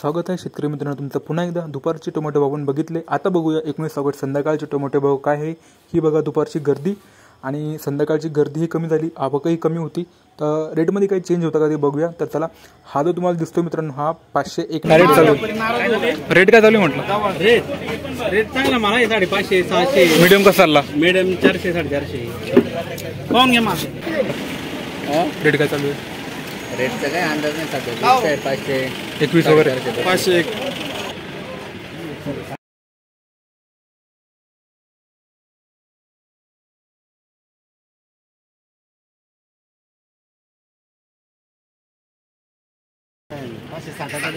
स्वागत आहे शेतकरी मित्रांनो तुमचं पुन्हा एकदा। दुपारचे टोमॅटो आपण बघितले, आता बघूया 19 ऑगस्ट संध्याकाळचे टोमॅटो भाव काय आहे। ही बघा दुपारची गर्दी आणि संध्याकाळची गर्दी ही कमी झाली, आवकही कमी होती, तर रेटमध्ये काही चेंज होता का ते बघूया। तर चला, हा जो तुम्हाला दिसतो मित्रांनो हा 501 रेट चालू आहे। रेट काय चालू आहे म्हटलं? रेट चांगला मला आहे 550 600। मीडियम कसा चालला? मीडियम 400 450 पाहून घ्या माझं। रेट काय चालू आहे? रेटचा काय अंदाज नाही सध्या, 521 वगैरे 501।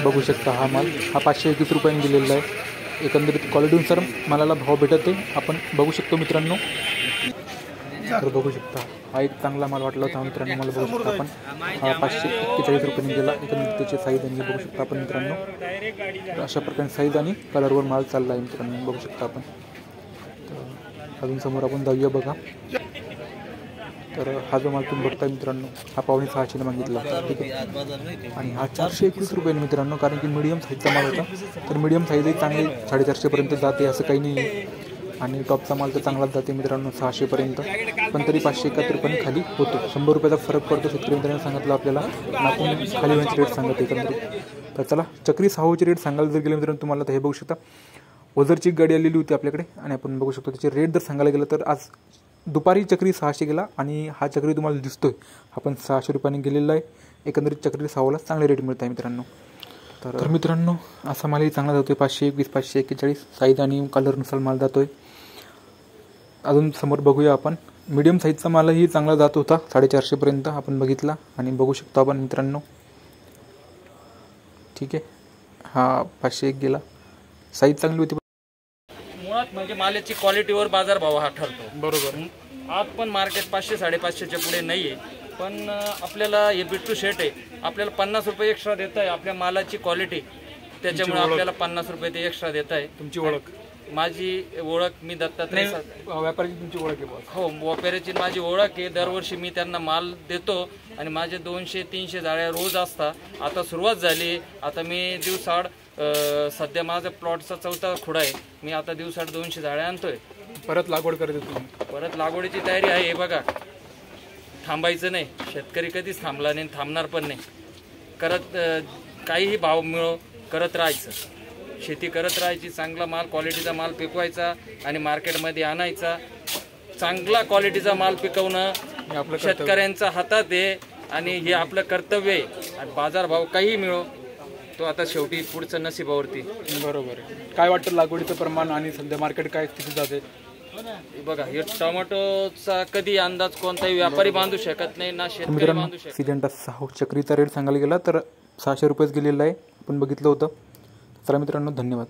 बघू शकता हा माल हा 521 रुपयांनी दिलेला आहे। एकंदरीत क्वालिटीनुसार मालाला भाव भेटत आहे, आपण बघू शकतो मित्रांनो। तर बघू शकता हा एक चांगला माल वाटला होता मित्रांनो, मला बघू शकता आपण हा 541 रुपयांनी गेला। एकंदरीत त्याची साईज आणि बघू शकता आपण मित्रांनो, अशा प्रकारे साईज आणि कलरवर माल चालला आहे मित्रांनो, बघू शकता आपण। तर अजून समोर आपण जाऊया बघा। तर हा जो माल तुम्ही बघताय मित्रांनो हा 5,600 मागितला होता, ठीक आहे। आणि हा 421 रुपये मित्रांनो, कारण की मीडियम साईजचा माल होता, तर मीडियम साईजही चांगली 450 पर्यंत जाते असं काही नाही, आणि टॉपचा माल तर चांगलाच जाते मित्रांनो 600 पर्यंत, पण तरी 571 पण खाली होतो। 100 रुपयाचा फरक पडतो शेतकरी मित्रांनो सांगितलं आपल्याला, आपण खाली होण्याचे रेट सांगत एकंदरीत। तर चला, चक्री 6चे रेट सांगायला जर गेले मित्रांनो तुम्हाला तर हे बघू शकता ओझरची गाडी आलेली होती आपल्याकडे, आणि आपण बघू शकतो त्याचे रेट जर सांगायला गेलं तर आज दुपारी चक्री 600 गेला, आणि हा चक्री तुम्हाला दिसतोय हा पण 600 रुपयांनी गेलेला आहे। एकंदरीत चक्री 6ला चांगले रेट मिळत आहे मित्रांनो। तर मित्रांनो असा मालही चांगला जातोय 521 541 साईज आणि कलरनुसार माल जातोय। अजून समोर बघूया आपण, मीडियम साईजचा मालही चांगला जात होता 450 पर्यंत आपण बघितला, आणि बघू शकतो आपण मित्रांनो, ठीक आहे। हा 501 गेला, साईज चांगली होती। मुळात म्हणजे मालाची क्वालिटीवर बाजारभाव हा ठरतो, बरोबर। आज पण मार्केट 500 550च्या पुढे नाही आहे, पण आपल्याला हे बिट्टू शेट आहे, आपल्याला 50 रुपये एक्स्ट्रा देत आहे आपल्या मालाची क्वालिटी, त्याच्यामुळे आपल्याला 50 रुपये ते एक्स्ट्रा देत आहे। तुमची ओळख? माझी ओळख मी दत्तात्रय व्यापाऱ्याची तुमची ओळख आहे? हो, व्यापाऱ्याची माझी ओळख आहे। दरवर्षी मी त्यांना माल देतो, आणि माझे 200-300 जाळ्या रोज असतात। आता सुरुवात झाली, आता मी दिवसाड सध्या माझा प्लॉटचा 4था खुडा आहे, मी आता दिवसाड 200 जाळ्या आणतोय। परत लागवड करत तुम्ही? परत लागवडीची तयारी आहे। हे बघा, थांबायचं नाही, शेतकरी कधीच थांबला नाही, थांबणार पण नाही, करत काहीही भाव मिळो करत राहायचं, शेती करत राहायची, चांगला माल क्वालिटीचा माल पिकवायचा आणि मार्केटमध्ये आणायचा। चांगला क्वालिटीचा माल पिकवणं आपलं शेतकऱ्यांच्या हातात आहे, आणि हे आपलं कर्तव्य आहे। आणि बाजारभाव काही मिळो तो आता शेवटी पुढचं नशिबावरती। बरोबर आहे। काय वाटतं लागवडीचं प्रमाण आणि सध्या मार्केट काय स्थिती जाते? बघा, हे टोमॅटोचा कधी अंदाज कोणताही व्यापारी बांधू शकत नाही ना शेतकरी बांधू शकत। सिजंटा 6 चक्रीचा रेट सांगायला गेला तर 600 रुपयेच गेलेला आहे, आपण बघितलं होतं। चला मित्रांनो, धन्यवाद।